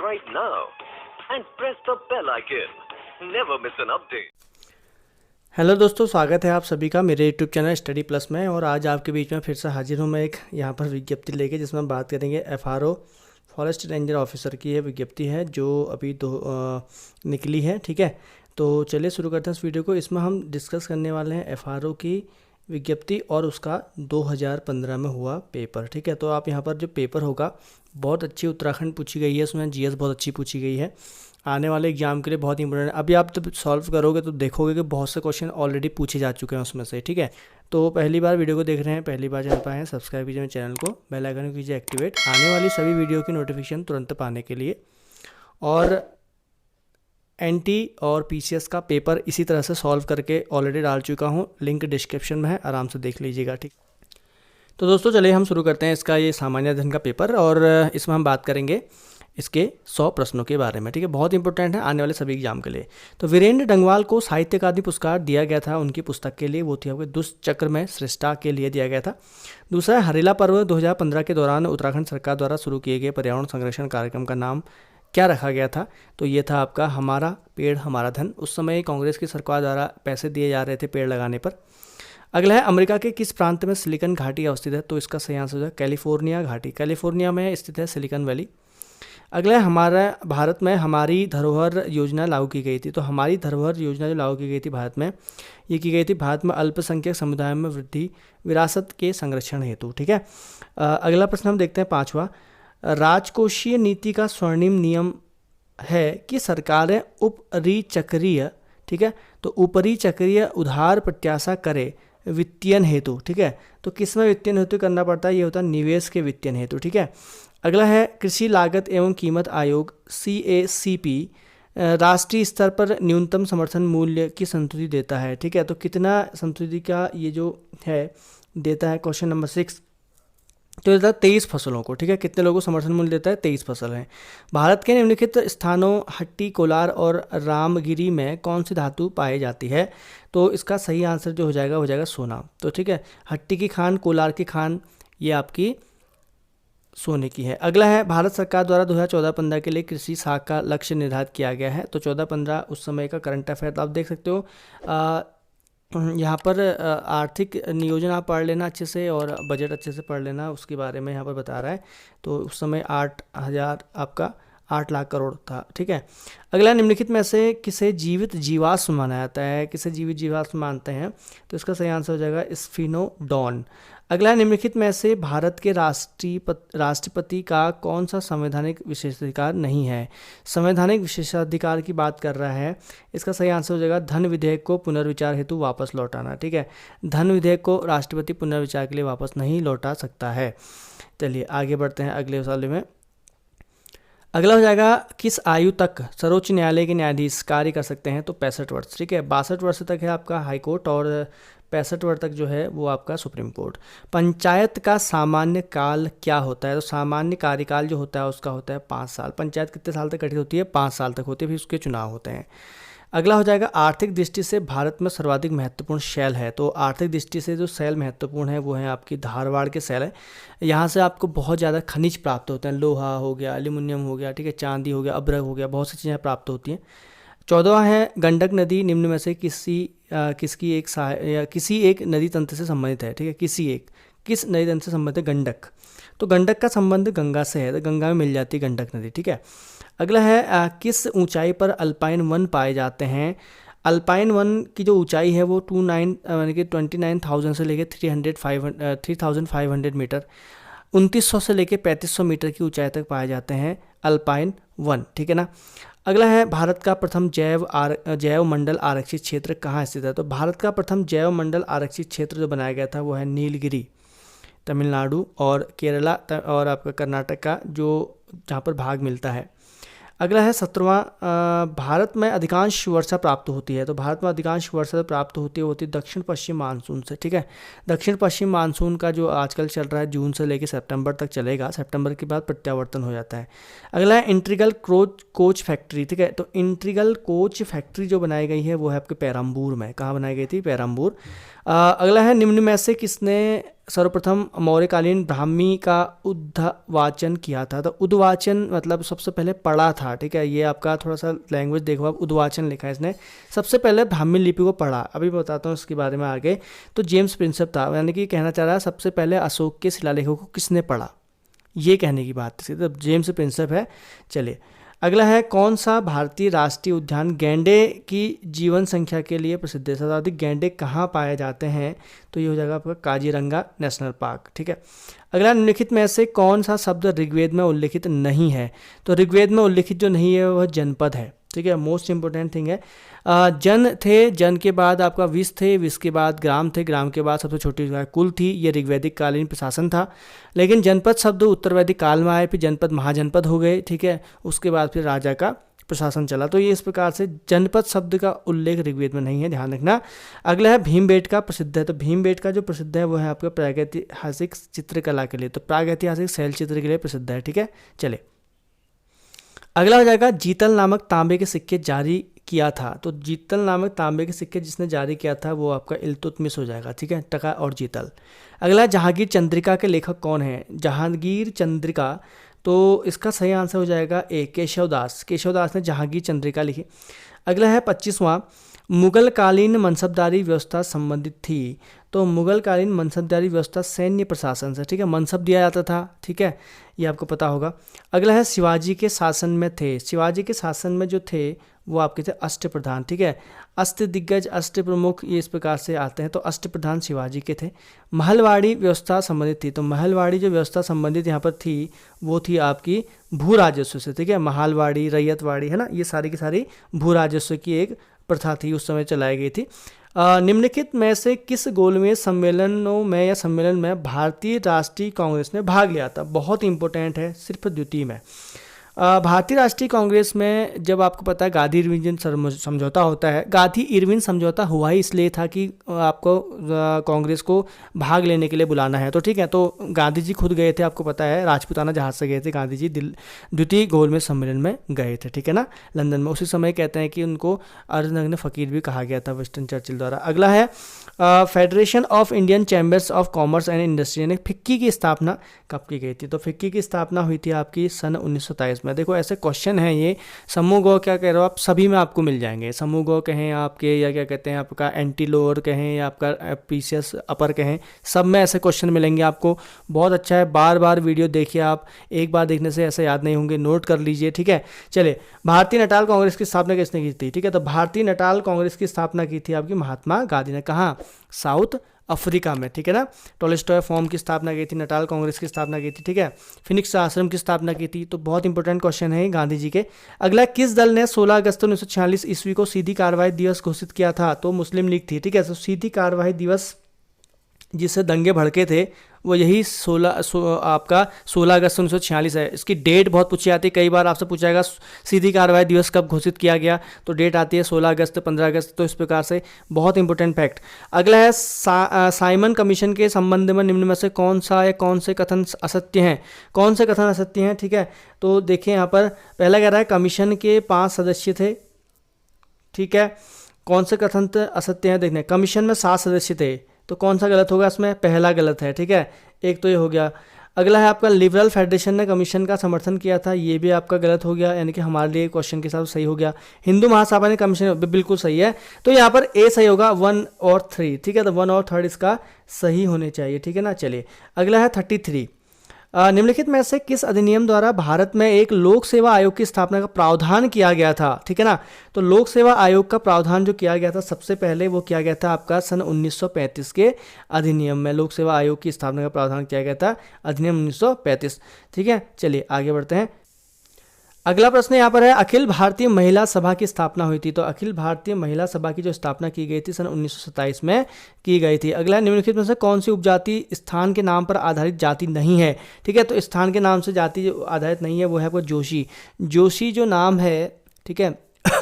right now and press the bell icon. Never miss an update. Hello दोस्तों, स्वागत है आप सभी का मेरे यूट्यूब चैनल स्टडी प्लस में। और आज आपके बीच में फिर से हाजिर हूँ मैं एक यहाँ पर विज्ञप्ति लेके, जिसमें हम बात करेंगे एफआरओ फॉरेस्ट रेंजर ऑफिसर की। ये विज्ञप्ति है जो अभी निकली है, ठीक है। तो चलिए शुरू करते हैं इस वीडियो को। इसमें हम डिस्कस करने वाले हैं एफआरओ की विज्ञप्ति और उसका 2015 में हुआ पेपर, ठीक है। तो आप यहाँ पर जो पेपर होगा, बहुत अच्छी उत्तराखंड पूछी गई है, उसमें जीएस बहुत अच्छी पूछी गई है, आने वाले एग्जाम के लिए बहुत इंपॉर्टेंट है। अभी आप जब सॉल्व करोगे तो देखोगे कि बहुत से क्वेश्चन ऑलरेडी पूछे जा चुके हैं उसमें से, ठीक है। तो पहली बार वीडियो को देख रहे हैं, पहली बार चैनल पर आए हैं, सब्सक्राइब कीजिए मेरे चैनल को, बेल आइकन कीजिए एक्टिवेट, आने वाली सभी वीडियो की नोटिफिकेशन तुरंत पाने के लिए। और एनटी और पीसीएस का पेपर इसी तरह से सॉल्व करके ऑलरेडी डाल चुका हूँ, लिंक डिस्क्रिप्शन में है, आराम से देख लीजिएगा, ठीक। तो दोस्तों चलिए हम शुरू करते हैं इसका ये सामान्य अध्ययन का पेपर, और इसमें हम बात करेंगे इसके 100 प्रश्नों के बारे में, ठीक है। बहुत इंपॉर्टेंट है आने वाले सभी एग्जाम के लिए। तो वीरेंद्र डंगवाल को साहित्य अकादमी पुरस्कार दिया गया था उनकी पुस्तक के लिए, वो थी आपके दुष्चक्र में श्रेष्ठता के लिए दिया गया था। दूसरा, हरेला पर्व 2015 के दौरान उत्तराखंड सरकार द्वारा शुरू किए गए पर्यावरण संरक्षण कार्यक्रम का नाम क्या रखा गया था? तो ये था आपका हमारा पेड़ हमारा धन। उस समय कांग्रेस की सरकार द्वारा पैसे दिए जा रहे थे पेड़ लगाने पर। अगला है, अमेरिका के किस प्रांत में सिलिकन घाटी अवस्थित है? तो इसका सही आंसर है कैलिफोर्निया घाटी, कैलिफोर्निया में स्थित है सिलिकन वैली। अगला है, हमारा भारत में हमारी धरोहर योजना लागू की गई थी। तो हमारी धरोहर योजना जो लागू की गई थी भारत में, ये की गई थी भारत में अल्पसंख्यक समुदाय में वृद्धि, विरासत के संरक्षण हेतु, ठीक है। अगला प्रश्न हम देखते हैं 5वां। राजकोषीय नीति का स्वर्णिम नियम है कि सरकारें उपरिचक्रीय, ठीक है, तो ऊपरी चक्रीय उधार प्रत्याशा करे वित्तीयन हेतु, ठीक है। तो किस में वित्तीयन हेतु करना पड़ता है? ये होता है निवेश के वित्तीयन हेतु, ठीक है। अगला है, कृषि लागत एवं कीमत आयोग CACP राष्ट्रीय स्तर पर न्यूनतम समर्थन मूल्य की संतुष्टि देता है, ठीक है। तो कितना संतुष्टि का ये जो है देता है? Question number 6। तो देता है 23 फसलों को, ठीक है। कितने लोगों को समर्थन मूल्य देता है? 23 फसल हैं। भारत के निम्नलिखित स्थानों हट्टी, कोलार और रामगिरी में कौन सी धातु पाई जाती है? तो इसका सही आंसर जो हो जाएगा सोना। तो ठीक है, हट्टी की खान, कोलार की खान, ये आपकी सोने की है। अगला है, भारत सरकार द्वारा 2014-15 के लिए कृषि साख का लक्ष्य निर्धारित किया गया है। तो 14-15 उस समय का करंट अफेयर आप देख सकते हो। यहाँ पर आर्थिक नियोजन आप पढ़ लेना अच्छे से, और बजट अच्छे से पढ़ लेना, उसके बारे में यहाँ पर बता रहा है। तो उस समय 8 लाख करोड़ था, ठीक है। अगला, निम्नलिखित में से किसे जीवित जीवाश्म माना जाता है? किसे जीवित जीवाश्म मानते हैं? तो इसका सही आंसर हो जाएगा स्फिनोडॉन। अगला, निम्नलिखित में से भारत के राष्ट्रपति का कौन सा संवैधानिक विशेषाधिकार नहीं है? संवैधानिक विशेषाधिकार की बात कर रहा है। इसका सही आंसर हो जाएगा धन विधेयक को पुनर्विचार हेतु वापस लौटाना, ठीक है। धन विधेयक को राष्ट्रपति पुनर्विचार के लिए वापस नहीं लौटा सकता है। चलिए आगे बढ़ते हैं अगले सवाल में। अगला हो जाएगा, किस आयु तक सर्वोच्च न्यायालय के न्यायाधीश कार्य कर सकते हैं? तो 65 वर्ष, ठीक है। 62 वर्ष तक है आपका हाई कोर्ट, और 65 वर्ष तक जो है वो आपका सुप्रीम कोर्ट। पंचायत का सामान्य काल क्या होता है? तो सामान्य कार्यकाल जो होता है उसका होता है 5 साल। पंचायत कितने साल तक गठित होती है? 5 साल तक होती है, फिर उसके चुनाव होते हैं। अगला हो जाएगा, आर्थिक दृष्टि से भारत में सर्वाधिक महत्वपूर्ण शैल है। तो आर्थिक दृष्टि से जो शैल महत्वपूर्ण है वो है आपकी धारवाड़ के शैल है। यहाँ से आपको बहुत ज़्यादा खनिज प्राप्त होते हैं, लोहा हो गया, एल्यूमिनियम हो गया, ठीक है, चांदी हो गया, अब्रक हो गया, बहुत सी चीज़ें प्राप्त होती हैं। 14वां है, गंडक नदी निम्न में से किसी एक नदी तंत्र से संबंधित है, ठीक है। किस नदी तंत्र से संबंधित है? गंडक। तो गंडक का संबंध गंगा से है, तो गंगा में मिल जाती है गंडक नदी, ठीक है। अगला है, किस ऊंचाई पर अल्पाइन वन पाए जाते हैं? अल्पाइन वन की जो ऊंचाई है वो 29,000 से लेकर 3,500 मीटर, 2900 से लेकर 3500 मीटर की ऊंचाई तक पाए जाते हैं अल्पाइन वन, ठीक है ना। अगला है, भारत का प्रथम जैव मंडल आरक्षित क्षेत्र कहाँ स्थित है? तो भारत का प्रथम जैव मंडल आरक्षित क्षेत्र जो बनाया गया था वो है नीलगिरी, तमिलनाडु और केरला और आपका कर्नाटक का जो जहाँ पर भाग मिलता है। अगला है 17वां, भारत में अधिकांश वर्षा प्राप्त होती है। तो भारत में अधिकांश वर्षा प्राप्त होती है दक्षिण पश्चिम मानसून से, ठीक है। दक्षिण पश्चिम मानसून का जो आजकल चल रहा है जून से लेकर सितंबर तक चलेगा, सितंबर के बाद प्रत्यावर्तन हो जाता है। अगला है इंटीग्रल कोच फैक्ट्री, ठीक है। तो इंटीग्रल कोच फैक्ट्री जो बनाई गई है वो है आपके पेरम्बूर में। कहाँ बनाई गई थी? पेरम्बूर। अगला है, निम्न में से किसने सर्वप्रथम मौर्यकालीन ब्राह्मी का उद्वाचन किया था? तो उद्वाचन मतलब सबसे पहले पढ़ा था, ठीक है। ये आपका थोड़ा सा लैंग्वेज देखो आप, उद्वाचन लिखा है इसने, सबसे पहले ब्राह्मी लिपि को पढ़ा। अभी मैं बताता हूँ इसके बारे में आगे। तो जेम्स प्रिंसेप था, यानी कि कहना चाह रहा है सबसे पहले अशोक के शिलालेखों को किसने पढ़ा, ये कहने की बात थी। तो जेम्स प्रिंसेप है। चलिए अगला है, कौन सा भारतीय राष्ट्रीय उद्यान गैंडे की जीवन संख्या के लिए प्रसिद्ध है? सर्वाधिक गैंडे कहाँ पाए जाते हैं? तो ये हो जाएगा आपका काजीरंगा नेशनल पार्क, ठीक है। अगला, निम्नलिखित में से कौन सा शब्द ऋग्वेद में उल्लिखित नहीं है? तो ऋग्वेद में उल्लिखित जो नहीं है वह जनपद है, ठीक है। मोस्ट इंपोर्टेंट थिंग है। जन थे, जन के बाद आपका विष थे, विष के बाद ग्राम थे, ग्राम के बाद सबसे छोटी कुल थी, ये ऋग्वैदिक कालीन प्रशासन था। लेकिन जनपद शब्द उत्तर वैदिक काल में आए, फिर जनपद महाजनपद हो गए, ठीक है। उसके बाद फिर राजा का प्रशासन चला। तो ये इस प्रकार से जनपद शब्द का उल्लेख ऋग्वेद में नहीं है, ध्यान रखना। अगला है, भीमबेटका प्रसिद्ध है? तो भीमबेटका जो प्रसिद्ध है वो है आपका प्रागैतिहासिक चित्रकला के लिए, तो प्रागैतिहासिक शैल चित्र के लिए प्रसिद्ध है, ठीक है। चले अगला हो जाएगा, जीतल नामक तांबे के सिक्के जारी किया था? तो जीतल नामक तांबे के सिक्के जिसने जारी किया था वो आपका इल्तुतमिश हो जाएगा, ठीक है, टका और जीतल। अगला, जहांगीर चंद्रिका के लेखक कौन है? जहांगीर चंद्रिका, तो इसका सही आंसर हो जाएगा ए, केशवदास। केशवदास ने जहांगीर चंद्रिका लिखी। अगला है 25वां, मुगलकालीन मनसबदारी व्यवस्था संबंधित थी? तो मुगलकालीन मनसबदारी व्यवस्था सैन्य प्रशासन से, ठीक है, मनसब दिया जाता था, ठीक है, ये आपको पता होगा। अगला है, शिवाजी के शासन में थे? शिवाजी के शासन में जो थे वो आपके थे अष्टप्रधान, ठीक है, अष्ट दिग्गज, अष्ट प्रमुख, ये इस प्रकार से आते हैं। तो अष्टप्रधान शिवाजी के थे। महलवाड़ी व्यवस्था संबंधित थी? तो महलवाड़ी जो व्यवस्था संबंधित यहाँ पर थी वो थी आपकी भू राजस्व से, ठीक है। महलवाड़ी, रैयतवाड़ी, है ना, ये सारी की सारी भू राजस्व की एक प्रथा थी, उस समय चलाई गई थी। निम्नलिखित में से किस गोलमेज सम्मेलनों में या सम्मेलन में भारतीय राष्ट्रीय कांग्रेस ने भाग लिया था? बहुत इंपॉर्टेंट है, सिर्फ द्वितीय में। भारतीय राष्ट्रीय कांग्रेस में जब आपको पता है गांधी इरविन समझौता होता है, गांधी इरविन समझौता हुआ ही इसलिए था कि आपको कांग्रेस को भाग लेने के लिए बुलाना है, तो ठीक है। तो गांधी जी खुद गए थे, आपको पता है, राजपूताना जहाज से गए थे गांधी जी, द्वितीय गोलमेज सम्मेलन में गए थे, ठीक है ना, लंदन में। उसी समय कहते हैं कि उनको अर्धनग्न फकीर भी कहा गया था विंस्टन चर्चिल द्वारा। अगला है, federation of Indian chambers of commerce and industry यानी फिक्की की स्थापना कब की गई थी? तो फिक्की की स्थापना हुई थी आपकी सन 1927 में। देखो ऐसे क्वेश्चन हैं ये, समूह गौ क्या कह रहे हो आप, सभी में आपको मिल जाएंगे। समूह गौ कहें आपके, या क्या कहते हैं आपका एंटी लोअर कहें, या आपका पीसीएस अपर कहें, सब में ऐसे क्वेश्चन मिलेंगे आपको। बहुत अच्छा है, बार बार वीडियो देखिए आप, एक बार देखने से ऐसे याद नहीं होंगे, नोट कर लीजिए, ठीक है। चलिए, भारतीय नटाल कांग्रेस की स्थापना किसने की थी? ठीक है, तो भारतीय नटाल कांग्रेस की स्थापना की थी आपकी महात्मा गांधी ने। कहाँ? साउथ अफ्रीका में, ठीक है ना। टोल्स्टॉय फॉर्म की स्थापना की थी, नटाल कांग्रेस की स्थापना की थी, ठीक है। फिनिक्स आश्रम की स्थापना की थी। तो बहुत इंपॉर्टेंट क्वेश्चन है गांधी जी के। अगला, किस दल ने 16 अगस्त 1946 ईस्वी को सीधी कार्रवाई दिवस घोषित किया था? तो मुस्लिम लीग थी, ठीक है। तो सीधी कार्रवाई दिवस जिससे दंगे भड़के थे वो यही 16 अगस्त 1946 है। इसकी डेट बहुत पूछी जाती है, कई बार आपसे पूछा जाएगा सीधी कार्रवाई दिवस कब घोषित किया गया, तो डेट आती है 16 अगस्त, 15 अगस्त, तो इस प्रकार से बहुत इंपॉर्टेंट फैक्ट। अगला है, साइमन कमीशन के संबंध में निम्न में से कौन सा या कौन से कथन असत्य हैं? कौन से कथन असत्य हैं, ठीक है। तो देखिए यहाँ पर पहला कह रहा है कमीशन के 5 सदस्य थे, ठीक है। कौन से कथन असत्य हैं देखने, कमीशन में 7 सदस्य थे, तो कौन सा गलत होगा इसमें? पहला गलत है, ठीक है, एक तो ये हो गया। अगला है आपका, लिबरल फेडरेशन ने कमीशन का समर्थन किया था, ये भी आपका गलत हो गया, यानी कि हमारे लिए क्वेश्चन के हिसाब से सही हो गया। हिंदू महासभा ने कमीशन, बिल्कुल सही है। तो यहाँ पर ए सही होगा, 1 और 3, ठीक है। तो 1 और 3 इसका सही होने चाहिए, ठीक है ना। चलिए अगला है 33, निम्नलिखित में से किस अधिनियम द्वारा भारत में एक लोक सेवा आयोग की स्थापना का प्रावधान किया गया था? ठीक है ना। तो लोक सेवा आयोग का प्रावधान जो किया गया था सबसे पहले वो किया गया था आपका सन 1935 के अधिनियम में। लोक सेवा आयोग की स्थापना का प्रावधान किया गया था अधिनियम 1935, ठीक है। चलिए आगे बढ़ते हैं। अगला प्रश्न यहाँ पर है, अखिल भारतीय महिला सभा की स्थापना हुई थी। तो अखिल भारतीय महिला सभा की जो स्थापना की गई थी सन 1927 में की गई थी। अगला, निम्नलिखित में से कौन सी उपजाति स्थान के नाम पर आधारित जाति नहीं है? ठीक है, तो स्थान के नाम से जाति जो आधारित नहीं है वो है आपको जोशी। जोशी जो नाम है, ठीक है।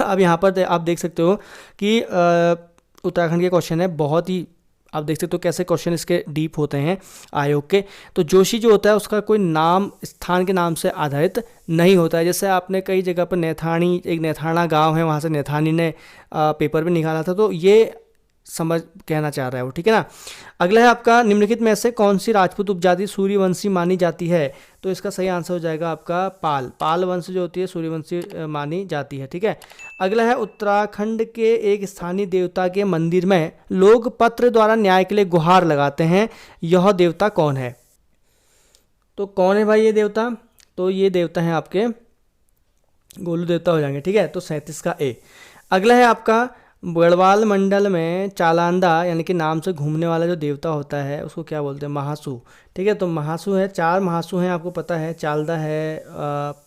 अब यहाँ पर आप देख सकते हो कि उत्तराखंड के क्वेश्चन है, बहुत ही आप देख सकते हो कैसे क्वेश्चन इसके डीप होते हैं आयोग के। तो जोशी जो होता है उसका कोई नाम स्थान के नाम से आधारित नहीं होता है। जैसे आपने कई जगह पर नैथानी, एक नैथाना गांव है, वहाँ से नैथानी ने पेपर भी निकाला था, तो ये समझ कहना चाह रहा है वो, ठीक है ना। अगला है आपका, निम्नलिखित में से कौन सी राजपूत उपजाति सूर्यवंशी मानी जाती है? तो इसका सही आंसर हो जाएगा आपका पाल वंश जो होती है सूर्यवंशी मानी जाती है, ठीक है। अगला है, उत्तराखंड के एक स्थानीय देवता के मंदिर में लोग पत्र द्वारा न्याय के लिए गुहार लगाते हैं, यह देवता कौन है? तो कौन है भाई ये देवता? तो ये देवता है आपके गोलू देवता हो जाएंगे, ठीक है। तो 37 का ए। अगला है आपका, गढ़वाल मंडल में चालांदा यानी कि नाम से घूमने वाला जो देवता होता है उसको क्या बोलते हैं? महासू, ठीक है। तो महासू है, 4 महासू हैं आपको पता है, चालदा है,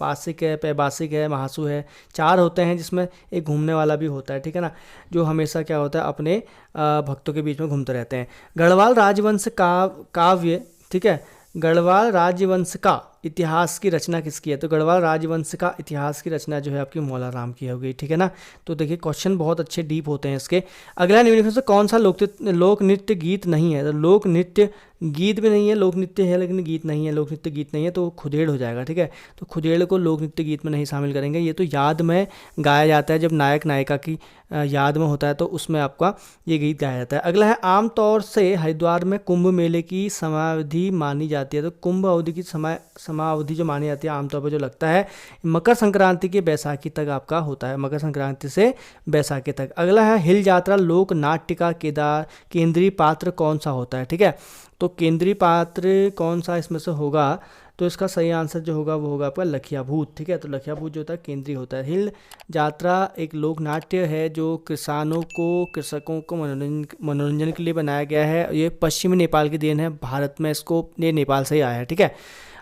पासिक है, पैबासिक है, महासू है, 4 होते हैं, जिसमें एक घूमने वाला भी होता है, ठीक है ना, जो हमेशा क्या होता है अपने भक्तों के बीच में घूमते रहते हैं। गढ़वाल राजवंश काव्य, ठीक है, गढ़वाल राजवंश का इतिहास की रचना किसकी है? तो गढ़वाल राजवंश का इतिहास की रचना जो है आपकी मौला राम की हो गई, ठीक है ना। तो देखिए क्वेश्चन बहुत अच्छे डीप होते हैं इसके। अगला, निम्नलिखित से कौन सा लोक नृत्य गीत नहीं है? तो लोक नृत्य गीत भी नहीं है, लोक नृत्य है लेकिन गीत नहीं है, लोक नृत्य गीत नहीं है, तो खुदेड़ हो जाएगा, ठीक है। तो खुदेड़ को लोक नृत्य गीत में नहीं शामिल करेंगे, ये तो याद में गाया जाता है, जब नायक नायिका की याद में होता है तो उसमें आपका ये गीत गाया जाता है। अगला है, आमतौर से हरिद्वार में कुंभ मेले की समावधि मानी जाती है। तो कुंभ अवधि की समावधि जो मानी जाती है आमतौर पर जो लगता है मकर संक्रांति के बैसाखी तक आपका होता है, मकर संक्रांति से बैसाखी तक। अगला है, हिल यात्रा लोक नाट्य का केंद्रीय पात्र कौन सा होता है? ठीक है, तो केंद्रीय पात्र कौन सा इसमें से होगा? तो इसका सही आंसर जो होगा वो होगा आपका लखिया भूत। ठीक है, तो लखिया भूत जो होता है केंद्रीय होता है। हिल यात्रा एक लोक नाट्य है जो कृषकों को मनोरंजन के लिए बनाया गया है। ये पश्चिमी नेपाल की देन है, भारत में इसको ये नेपाल से ही आया है। ठीक है,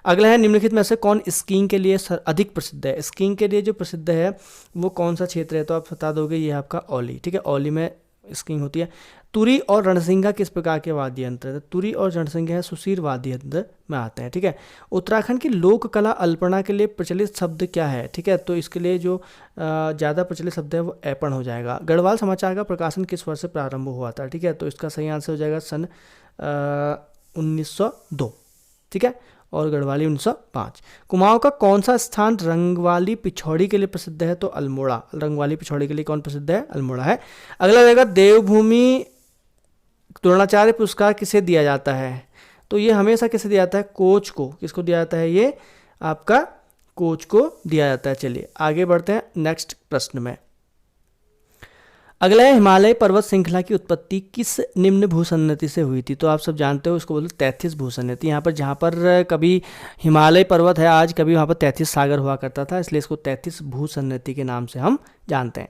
अगला है, निम्नलिखित में से कौन स्कीइंग के लिए अधिक प्रसिद्ध है? स्कीइंग के लिए जो प्रसिद्ध है वो कौन सा क्षेत्र है? तो आप बता दोगे ये आपका औली। ठीक है, औली में स्कीइंग होती है। तुरी और रणसिंघा किस प्रकार के वाद्य यंत्र है? तुरी और रणसिंघा है सुशीर वाद्य यंत्र में आते हैं। ठीक है, उत्तराखंड की लोक कला अल्पना के लिए प्रचलित शब्द क्या है? ठीक है, तो इसके लिए जो ज़्यादा प्रचलित शब्द है वो ऐपण हो जाएगा। गढ़वाल समाचार का प्रकाशन किस वर्ष से प्रारंभ हुआ था? ठीक है, तो इसका सही आंसर हो जाएगा सन 1902। ठीक है, और गढ़वाली 1905। कुमाऊं का कौन सा स्थान रंगवाली पिछौड़ी के लिए प्रसिद्ध है? तो अल्मोड़ा। रंगवाली पिछौड़ी के लिए कौन प्रसिद्ध है? अल्मोड़ा है। अगला रहेगा, देवभूमि द्रोणाचार्य पुरस्कार किसे दिया जाता है? तो ये हमेशा किसे दिया जाता है? कोच को। किसको दिया जाता है? ये आपका कोच को दिया जाता है। चलिए आगे बढ़ते हैं नेक्स्ट प्रश्न में। अगला है, हिमालय पर्वत श्रृंखला की उत्पत्ति किस निम्न भूसन्नति से हुई थी? तो आप सब जानते हो उसको बोलते 33 भूसन्नति। यहाँ पर जहाँ पर कभी हिमालय पर्वत है आज, कभी वहाँ पर 33 सागर हुआ करता था, इसलिए इसको 33 भूसन्नति के नाम से हम जानते हैं।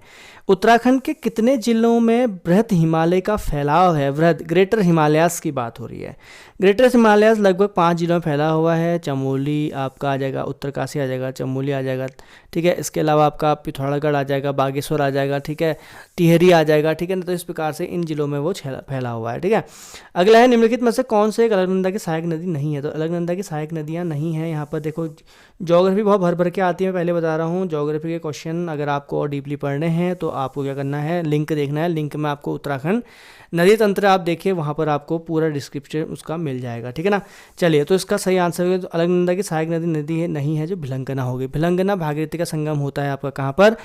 उत्तराखंड के कितने जिलों में बृहद हिमालय का फैलाव है? बृहद ग्रेटर हिमालयास की बात हो रही है। ग्रेटर हिमालयास लगभग 5 जिलों में फैला हुआ है। चमोली आपका आ जाएगा, उत्तरकाशी आ जाएगा, चमोली आ जाएगा। ठीक है, इसके अलावा आपका पिथौरागढ़ आ जाएगा, बागेश्वर आ जाएगा। ठीक है, टिहरी आ जाएगा। ठीक है ना, तो इस प्रकार से इन जिलों में वो फैला हुआ है। ठीक है, अगला है, निम्नलिखित में से कौन से एक अलकनंदा की सहायक नदी नहीं है? तो अलकनंदा की सहायक नदियाँ नहीं है। यहाँ पर देखो ज्योग्राफी बहुत भर भर के आती है, मैं पहले बता रहा हूँ। ज्योग्राफी के क्वेश्चन अगर आपको और डीपली पढ़ने हैं तो आपको क्या करना है, लिंक देखना है। लिंक में आपको उत्तराखंड नदी तंत्र आप देखिए, वहाँ पर आपको पूरा डिस्क्रिप्शन उसका मिल जाएगा। ठीक है ना, चलिए तो इसका सही आंसर है, तो अलकनंदा की सहायक नदी है नहीं है, जो भिलंगना होगी। भिलंगना भागीरथी का संगम होता है आपका कहाँ पर?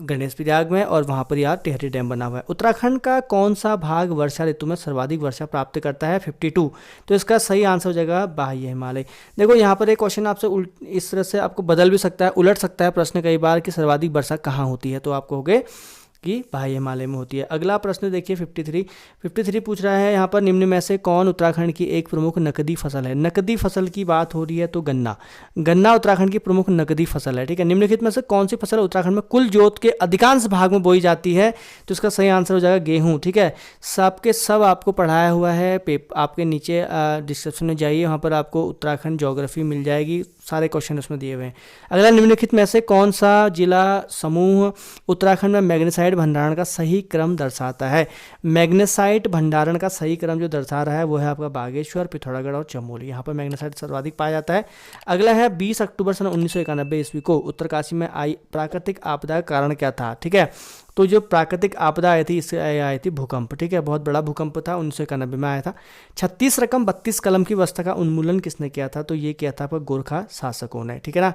गणेश प्रयाग में, और वहाँ पर यार टिहरी डैम बना हुआ है। उत्तराखंड का कौन सा भाग वर्षा ऋतु में सर्वाधिक वर्षा प्राप्त करता है? 52। तो इसका सही आंसर हो जाएगा बाह्य हिमालय। देखो यहाँ पर एक क्वेश्चन आपसे इस तरह से आपको बदल भी सकता है, उलट सकता है प्रश्न कई बार कि सर्वाधिक वर्षा कहाँ होती है, तो आप कहोगे कि बाह्य हिमालय में होती है। अगला प्रश्न देखिए 53 पूछ रहा है यहाँ पर, निम्न में से कौन उत्तराखंड की एक प्रमुख नकदी फसल है? नकदी फसल की बात हो रही है तो गन्ना उत्तराखंड की प्रमुख नकदी फसल है। ठीक है, निम्नलिखित में से कौन सी फसल उत्तराखंड में कुल जोत के अधिकांश भाग में बोई जाती है? तो इसका सही आंसर हो जाएगा गेहूँ। ठीक है, सबके सब आपको पढ़ाया हुआ है, आपके नीचे डिस्क्रिप्शन में जाइए, वहाँ पर आपको उत्तराखंड ज्योग्राफी मिल जाएगी, सारे क्वेश्चन उसमें दिए हुए हैं। अगला, निम्नलिखित में से कौन सा जिला समूह उत्तराखंड में मैग्नेसाइट भंडारण का सही क्रम दर्शाता है? मैग्नेसाइट भंडारण का सही क्रम जो दर्शा रहा है वो है आपका बागेश्वर, पिथौरागढ़ और चमोली। यहाँ पर मैग्नेसाइट सर्वाधिक पाया जाता है। अगला है, 20 अक्टूबर सन 1991 ईस्वी को उत्तरकाशी में आई प्राकृतिक आपदा का कारण क्या था? ठीक है, तो जो प्राकृतिक आपदा आई थी इससे आई थी भूकंप, ठीक है, बहुत बड़ा भूकंप था, 1991 में आया था। 36 रकम 32 कलम की व्यवस्था का उन्मूलन किसने किया था? तो ये किया था आपका गोरखा शासकों ने, ठीक है ना।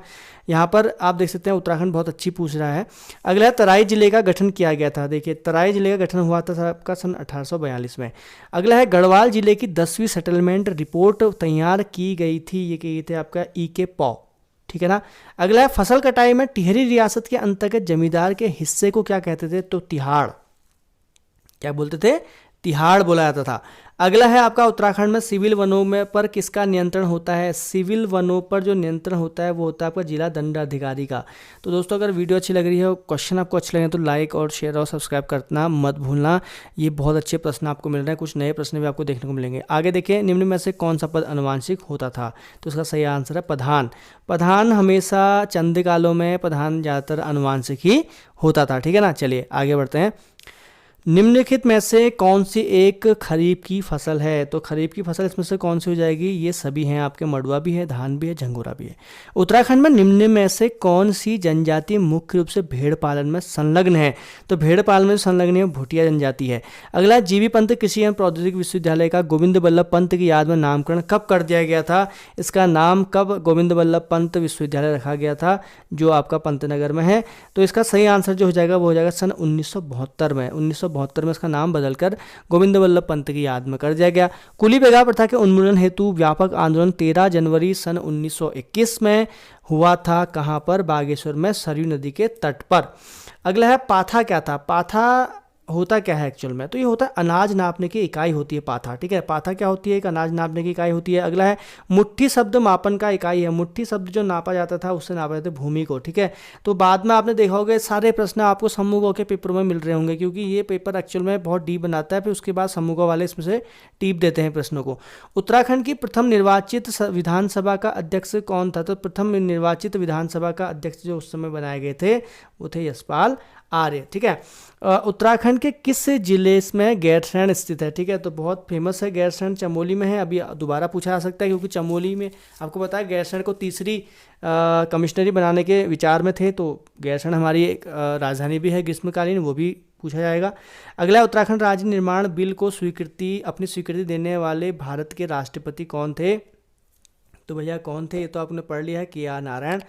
यहाँ पर आप देख सकते हैं उत्तराखंड बहुत अच्छी पूछ रहा है। अगला तराई जिले का गठन किया गया था। देखिए तराई जिले का गठन हुआ था आपका सन 1842 में। अगला है गढ़वाल जिले की 10वीं सेटलमेंट रिपोर्ट तैयार की गई थी, ये की थे आपका E.K. पॉ, ठीक है ना। अगला है फसल कटाई में टिहरी रियासत के अंतर्गत जमींदार के हिस्से को क्या कहते थे? तो तिहाड़, क्या बोलते थे? तिहाड़ बोला जाता था। अगला है आपका उत्तराखंड में सिविल वनों में पर किसका नियंत्रण होता है? सिविल वनों पर जो नियंत्रण होता है वो होता है आपका जिला दंडाधिकारी का। तो दोस्तों अगर वीडियो अच्छी लग रही है, क्वेश्चन आपको अच्छे लगे तो लाइक और शेयर और सब्सक्राइब करना मत भूलना। ये बहुत अच्छे प्रश्न आपको मिल रहे हैं, कुछ नए प्रश्न भी आपको देखने को मिलेंगे। आगे देखिए, निम्न में से कौन सा पद अनुवांशिक होता था? तो इसका सही आंसर है प्रधान। प्रधान हमेशा चंद्रकालों में प्रधान ज़्यादातर अनुवांशिक ही होता था, ठीक है ना। चलिए आगे बढ़ते हैं। निम्नलिखित में से कौन सी एक खरीफ की फसल है? तो खरीफ की फसल इसमें से कौन सी हो जाएगी? ये सभी हैं आपके, मड़ुआ भी है, धान भी है, झंगोरा भी है। उत्तराखंड में निम्न में से कौन सी जनजाति मुख्य रूप से भेड़ पालन में संलग्न है? तो भेड़ पालन में संलग्न है भूटिया जनजाति है। अगला, जीबी पंत कृषि एवं प्रौद्योगिकी विश्वविद्यालय का गोविंद बल्लभ पंत की याद में नामकरण कब कर दिया गया था? इसका नाम कब गोविंद बल्लभ पंत विश्वविद्यालय रखा गया था, जो आपका पंतनगर में है? तो इसका सही आंसर जो हो जाएगा वो हो जाएगा सन 1972 में। 1972 में इसका नाम बदलकर गोविंद बल्लभ पंत की याद में कर दिया गया। कुली बेगा प्रथा के उन्मूलन हेतु व्यापक आंदोलन 13 जनवरी सन 1921 में हुआ था। कहां पर? बागेश्वर में सरयू नदी के तट पर। अगला है पाथा क्या था? पाथा होता क्या है एक्चुअल में? तो ये होता है अनाज नापने की इकाई होती है पाथा, ठीक है। पाथा क्या होती है? एक अनाज नापने की इकाई होती है। अगला है मुट्ठी शब्द मापन का इकाई है। मुट्ठी शब्द जो नापा जाता था उससे नापा जाता था भूमि को, ठीक है। तो बाद में आपने देखा होगा सारे प्रश्न आपको समूह के पेपर में मिल रहे होंगे, क्योंकि ये पेपर एक्चुअल में बहुत डीप बनाता है, फिर उसके बाद समूह वाले इसमें से टीप देते हैं प्रश्नों को। उत्तराखंड की प्रथम निर्वाचित विधानसभा का अध्यक्ष कौन था? तो प्रथम निर्वाचित विधानसभा का अध्यक्ष जो उस समय बनाए गए थे वो थे यशपाल आर्य, ठीक है। उत्तराखंड के किस जिले में गैरसैंण स्थित है? ठीक है, तो बहुत फेमस है गैरसैंण, चमोली में है। अभी दोबारा पूछा जा सकता है, क्योंकि चमोली में आपको पता है गैरसैंण को तीसरी कमिश्नरी बनाने के विचार में थे, तो गैरसैंण हमारी एक राजधानी भी है ग्रीष्मकालीन, वो भी पूछा जाएगा। अगला, उत्तराखंड राज्य निर्माण बिल को अपनी स्वीकृति देने वाले भारत के राष्ट्रपति कौन थे? तो भैया कौन थे? ये तो आपने पढ़ लिया है, KR नारायण।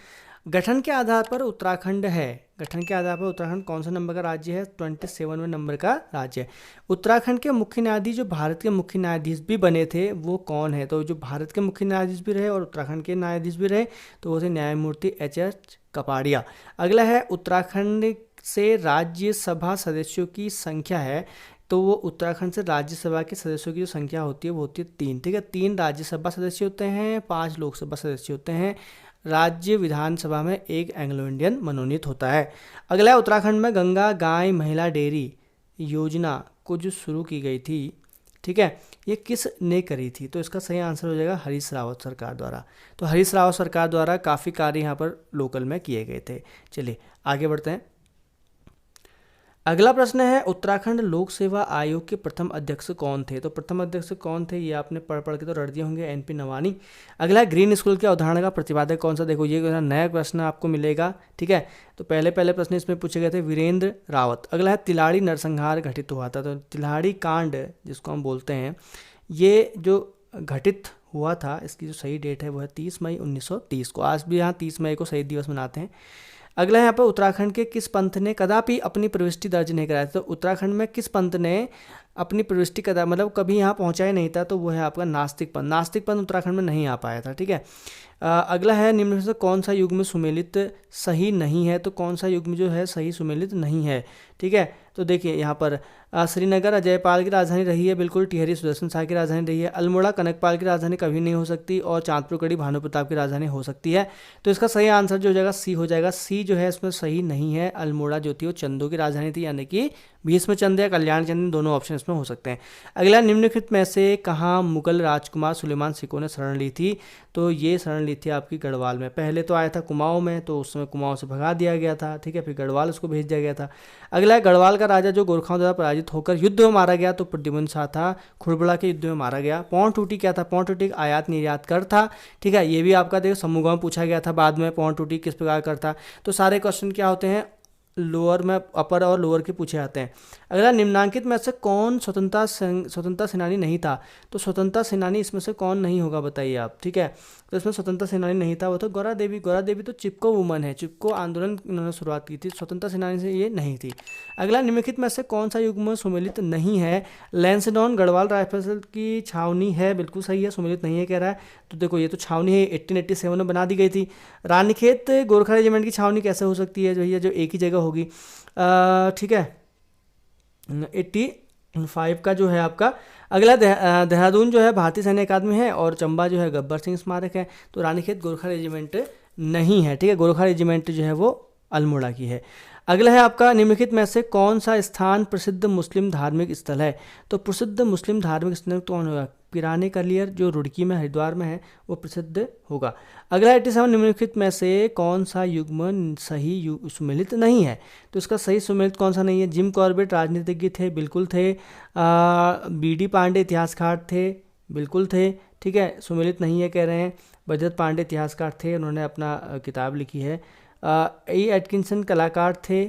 गठन के आधार पर उत्तराखंड है, गठन के आधार पर उत्तराखंड कौन सा नंबर का राज्य है? 27वें नंबर का राज्य है। उत्तराखंड के मुख्य न्यायाधीश जो भारत के मुख्य न्यायाधीश भी बने थे वो कौन है? तो जो भारत के मुख्य न्यायाधीश भी रहे और उत्तराखंड के न्यायाधीश भी रहे तो वो थे न्यायमूर्ति H.H. कपाड़िया। अगला है, उत्तराखंड से राज्यसभा सदस्यों की संख्या है, तो वो उत्तराखंड से राज्यसभा के सदस्यों की जो संख्या होती है वो होती है 3, ठीक है। 3 राज्यसभा सदस्य होते हैं, 5 लोकसभा सदस्य होते हैं। राज्य विधानसभा में 1 एंग्लो इंडियन मनोनीत होता है। अगला, उत्तराखंड में गंगा गाय महिला डेयरी योजना को जो शुरू की गई थी, ठीक है, ये किस ने करी थी? तो इसका सही आंसर हो जाएगा हरीश रावत सरकार द्वारा। तो हरीश रावत सरकार द्वारा काफ़ी कार्य यहाँ पर लोकल में किए गए थे। चलिए आगे बढ़ते हैं। अगला प्रश्न है, उत्तराखंड लोक सेवा आयोग के प्रथम अध्यक्ष कौन थे? तो प्रथम अध्यक्ष कौन थे ये आपने पढ़ के तो रट दिए होंगे, NP नवानी। अगला, ग्रीन स्कूल की अवधारणा का प्रतिपादक कौन सा? देखो ये नया प्रश्न आपको मिलेगा, ठीक है। तो पहले प्रश्न इसमें पूछे गए थे वीरेंद्र रावत। अगला है, तिलाड़ी नरसंहार घटित हुआ था। तो तिलाड़ी कांड जिसको हम बोलते हैं, ये जो घटित हुआ था इसकी जो सही डेट है वो है 30 मई 1930 को। आज भी यहाँ 30 मई को शहीद दिवस मनाते हैं। अगला यहाँ पर, उत्तराखंड के किस पंथ ने कदापि अपनी प्रविष्टि दर्ज नहीं कराई? तो उत्तराखंड में किस पंथ ने अपनी प्रविष्टि मतलब कभी यहाँ पहुँचा ही नहीं था, तो वो है आपका नास्तिक पंथ। नास्तिक पंथ उत्तराखंड में नहीं आ पाया था, ठीक है। अगला है, निम्न में से कौन सा युग में सुमेलित सही नहीं है? तो कौन सा युग में जो है सही सुमेलित नहीं है, ठीक है। तो देखिए यहाँ पर श्रीनगर अजयपाल की राजधानी रही है, बिल्कुल। टिहरी सुदर्शन शाह की राजधानी रही है। अल्मोड़ा कनकपाल की राजधानी कभी नहीं हो सकती, और चांदपुर कड़ी भानु प्रताप की राजधानी हो सकती है। तो इसका सही आंसर जो हो जाएगा सी हो जाएगा। सी जो है इसमें सही नहीं है। अल्मोड़ा जो थी वो चंदों की राजधानी थी, यानी कि भीष्मचंद या कल्याण चंद, दोनों ऑप्शन इसमें हो सकते हैं। अगला, निम्नलिखित में से कहाँ मुगल राजकुमार सुलेमान सिकों ने शरण ली थी? तो ये शरण ली थी आपकी गढ़वाल में। पहले तो आया था कुमाऊं में, तो उस समय कुमाऊं से भगा दिया गया था, ठीक है, फिर गढ़वाल उसको भेज दिया गया था। अगला है, गढ़वाल का राजा जो गोरखाओं द्वारा पराजित होकर युद्ध में मारा गया, तो प्रद्युम्न शाह था, खुड़बड़ा के युद्ध में मारा गया। पौंड टूटी क्या था? पौंड टूटी आयात निर्यात कर था, ठीक है। ये भी आपका देखो समूह में पूछा गया था बाद में, पौंड टूटी किस प्रकार कर था। तो सारे क्वेश्चन क्या होते हैं, लोअर में अपर और लोअर के पूछे जाते हैं। अगला, निम्नांकित में से कौन स्वतंत्रता सेनानी नहीं था? तो स्वतंत्रता सेनानी इसमें से कौन नहीं होगा बताइए आप, ठीक है। तो इसमें स्वतंत्रता सेनानी नहीं था, वो तो गौरा देवी। गौरा देवी तो चिपको वुमन है, चिपको आंदोलन इन्होंने शुरुआत की थी, स्वतंत्रता सेनानी से ये नहीं थी। अगला, निम्नलिखित में से कौन सा युग्म सुमेलित नहीं है? लैंसडाउन गढ़वाल राइफल की छावनी है, बिल्कुल सही है, सुमेलित नहीं है कह रहा है। तो देखो ये तो छावनी है, 1887 में बना दी गई थी। रानीखेत गोरखा रेजिमेंट की छावनी कैसे हो सकती है, जो ये जो एक ही जगह होगी, ठीक है। 85 का जो है आपका। अगला, देहरादून जो है भारतीय सैन्य अकादमी है और चंबा जो है गब्बर सिंह स्मारक है। तो रानीखेत गोरखा रेजिमेंट नहीं है, ठीक है। गोरखा रेजिमेंट जो है वो अल्मोड़ा की है। अगला है आपका, निम्नलिखित में से कौन सा स्थान प्रसिद्ध मुस्लिम धार्मिक स्थल है? तो प्रसिद्ध मुस्लिम धार्मिक स्थल कौन होगा? पिराने कलियर जो रुड़की में हरिद्वार में है वो प्रसिद्ध होगा। अगला 87, निम्नलिखित में से कौन सा युग्म सही सुमेलित नहीं है? तो इसका सही सुमेलित कौन सा नहीं है? जिम कॉर्बेट राजनीतिज्ञ थे, बिल्कुल थे। बीडी पांडे इतिहासकार थे, बिल्कुल थे, ठीक है, सुमेलित नहीं है कह रहे हैं। बजरत पांडे इतिहासकार थे, उन्होंने अपना किताब लिखी है। ए एटकिंसन कलाकार थे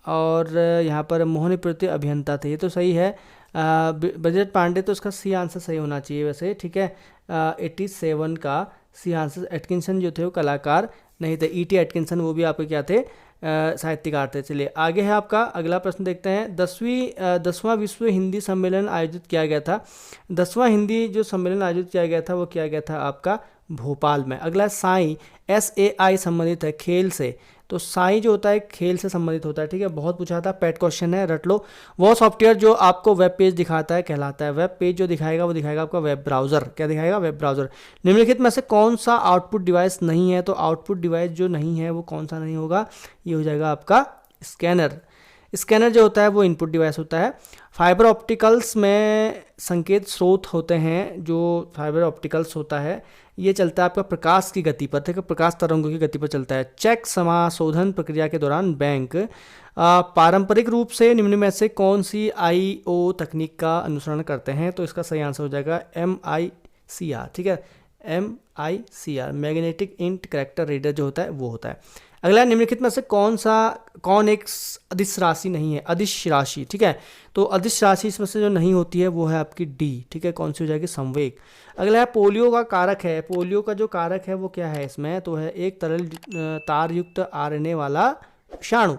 और यहाँ पर मोहन प्रति अभियंता थे, ये तो सही है। बजरत पांडे, तो इसका सी आंसर सही होना चाहिए वैसे, ठीक है। 87 का सी आंसर। एटकिंसन जो थे वो कलाकार नहीं थे। E.T. एटकिंसन वो भी आपके क्या थे? साहित्यकार थे। चलिए आगे है आपका अगला प्रश्न देखते हैं। 10वां विश्व हिंदी सम्मेलन आयोजित किया गया था। 10वां हिंदी जो सम्मेलन आयोजित किया गया था वो किया गया था आपका भोपाल में। अगला, साई SAI संबंधित है खेल से। तो साई जो होता है खेल से संबंधित होता है, ठीक है, बहुत पूछा था, पेट क्वेश्चन है, रट लो। वो सॉफ्टवेयर जो आपको वेब पेज दिखाता है कहलाता है। वेब पेज जो दिखाएगा वो दिखाएगा आपका वेब ब्राउजर। क्या दिखाएगा? Web browser. निम्नलिखित में से कौन सा आउटपुट डिवाइस नहीं है? तो आउटपुट डिवाइस जो नहीं है वो कौन सा नहीं होगा? ये हो जाएगा आपका स्कैनर। स्कैनर जो होता है वो इनपुट डिवाइस होता है। फाइबर ऑप्टिकल्स में संकेत स्रोत होते हैं, जो फाइबर ऑप्टिकल्स होता है ये चलता है आपका प्रकाश की गति पर, ठीक है, प्रकाश तरंगों की गति पर चलता है। चेक समाशोधन प्रक्रिया के दौरान बैंक पारंपरिक रूप से निम्न में से कौन सी IO तकनीक का अनुसरण करते हैं? तो इसका सही आंसर हो जाएगा MICR, ठीक है, MICR, magnetic int character reader जो होता है वो होता है। अगला, निम्नलिखित में से कौन एक अदिश राशि नहीं है? अदिश राशि, ठीक है। तो अदिश राशि इसमें से जो नहीं होती है वो है आपकी D, ठीक है, कौन सी हो जाएगी? संवेग। अगला है, पोलियो का कारक है। पोलियो का जो कारक है वो क्या है इसमें? तो है एक तरल तारयुक्त RNA वाला विषाणु।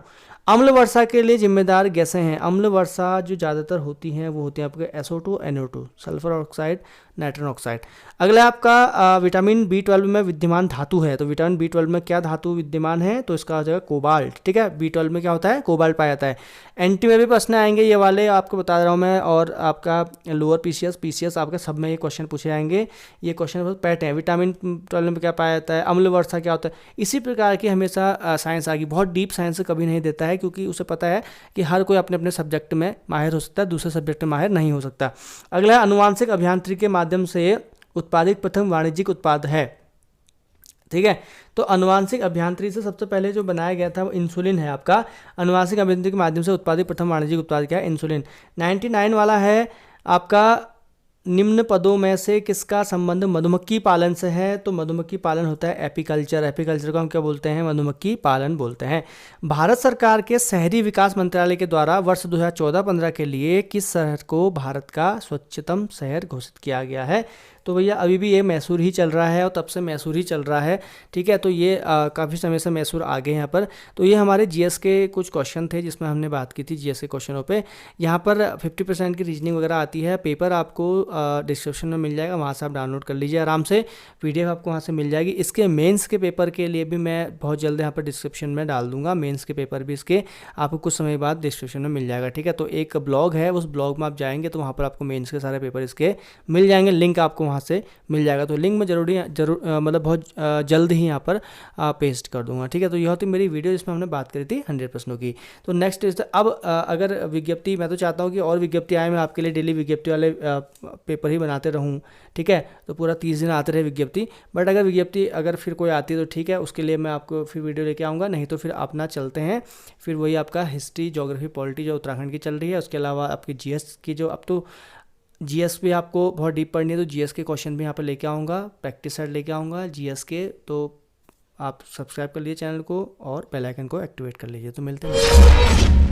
अम्ल वर्षा के लिए जिम्मेदार गैसें हैं। अम्ल वर्षा जो ज़्यादातर होती हैं वो होती हैं आपके SO2 NO2, sulphur oxide, nitrogen oxide. अगला आपका विटामिन B12 में विद्यमान धातु है। तो विटामिन B12 में क्या धातु विद्यमान है? तो इसका हो जाएगा कोबाल्ट, ठीक है। B12 में क्या होता है? कोबाल्ट पाया जाता है। NT में भी प्रश्न आएंगे ये वाले, आपको बता रहा हूँ मैं। और आपका लोअर PCS आपके सब में ये क्वेश्चन पूछे जाएंगे। ये क्वेश्चन बहुत पैट है। विटामिन 12 में क्या पाया जाता है? अम्ल वर्षा क्या होता है? इसी प्रकार की हमेशा साइंस आएगी। बहुत डीप साइंस कभी नहीं देता है, क्योंकि उसे पता है कि हर कोई अपने अपने सब्जेक्ट में माहिर हो सकता है, दूसरे सब्जेक्ट में माहिर नहीं हो सकता। अगला, अनुवांशिक अभियांत्रिकी के माध्यम से उत्पादित प्रथम वाणिज्यिक उत्पाद है, ठीक है। तो अनुवांशिक अभियांत्रिकी से सबसे पहले जो बनाया गया था वो इंसुलिन है आपका। अनुवांशिक अभियांत्रिकी के माध्यम से उत्पादित प्रथम वाणिज्यिक उत्पाद क्या है? इंसुलिन। 99 वाला है आपका, निम्न पदों में से किसका संबंध मधुमक्खी पालन से है? तो मधुमक्खी पालन होता है एपीकल्चर। एपीकल्चर को हम क्या बोलते हैं? मधुमक्खी पालन बोलते हैं। भारत सरकार के शहरी विकास मंत्रालय के द्वारा वर्ष 2014-15 के लिए किस शहर को भारत का स्वच्छतम शहर घोषित किया गया है? तो भैया अभी भी ये मैसूर ही चल रहा है और तब से मैसूर ही चल रहा है, ठीक है। तो ये काफ़ी समय से मैसूर आ गए यहाँ पर। तो ये हमारे GS के कुछ क्वेश्चन थे जिसमें हमने बात की थी GS के क्वेश्चनों पे। यहाँ पर 50% की रीजनिंग वगैरह आती है। पेपर आपको डिस्क्रिप्शन में मिल जाएगा, वहाँ से आप डाउनलोड कर लीजिए आराम से। PDF आपको वहाँ से मिल जाएगी। इसके मेंस के पेपर के लिए भी मैं बहुत जल्द यहाँ पर डिस्क्रिप्शन में डाल दूंगा। मेंस के पेपर भी इसके आपको कुछ समय बाद डिस्क्रिप्शन में मिल जाएगा, ठीक है। तो एक ब्लॉग है, उस ब्लॉग में आप जाएंगे तो वहाँ पर आपको मेंस के सारे पेपर इसके मिल जाएंगे। लिंक आपको वहाँ से मिल जाएगा। तो लिंक में जरूर मतलब बहुत जल्द ही यहाँ पर पेस्ट कर दूंगा, ठीक है। तो यह होती मेरी वीडियो जिसमें हमने बात करी थी 100 प्रश्नों की। तो नेक्स्ट इज अब अगर विज्ञप्ति, मैं तो चाहता हूँ कि और विज्ञप्ति आए, मैं आपके लिए डेली विज्ञप्ति वाले पेपर ही बनाते रहूँ, ठीक है। तो पूरा 30 दिन आते रहे विज्ञप्ति। बट अगर विज्ञप्ति अगर फिर कोई आती है तो ठीक है, उसके लिए मैं आपको फिर वीडियो लेके आऊँगा। नहीं तो फिर अपना चलते हैं फिर वही आपका हिस्ट्री, ज्योग्राफी, पॉलिटी जो उत्तराखंड की चल रही है। उसके अलावा आपकी GS की जो, अब तो GS भी आपको बहुत डीप पढ़नी है तो GS के क्वेश्चन भी यहाँ पर लेके आऊँगा, प्रैक्टिस सेट लेके आऊँगा GS के। तो आप सब्सक्राइब कर लीजिए चैनल को और बेल आइकन को एक्टिवेट कर लीजिए। तो मिलते हैं।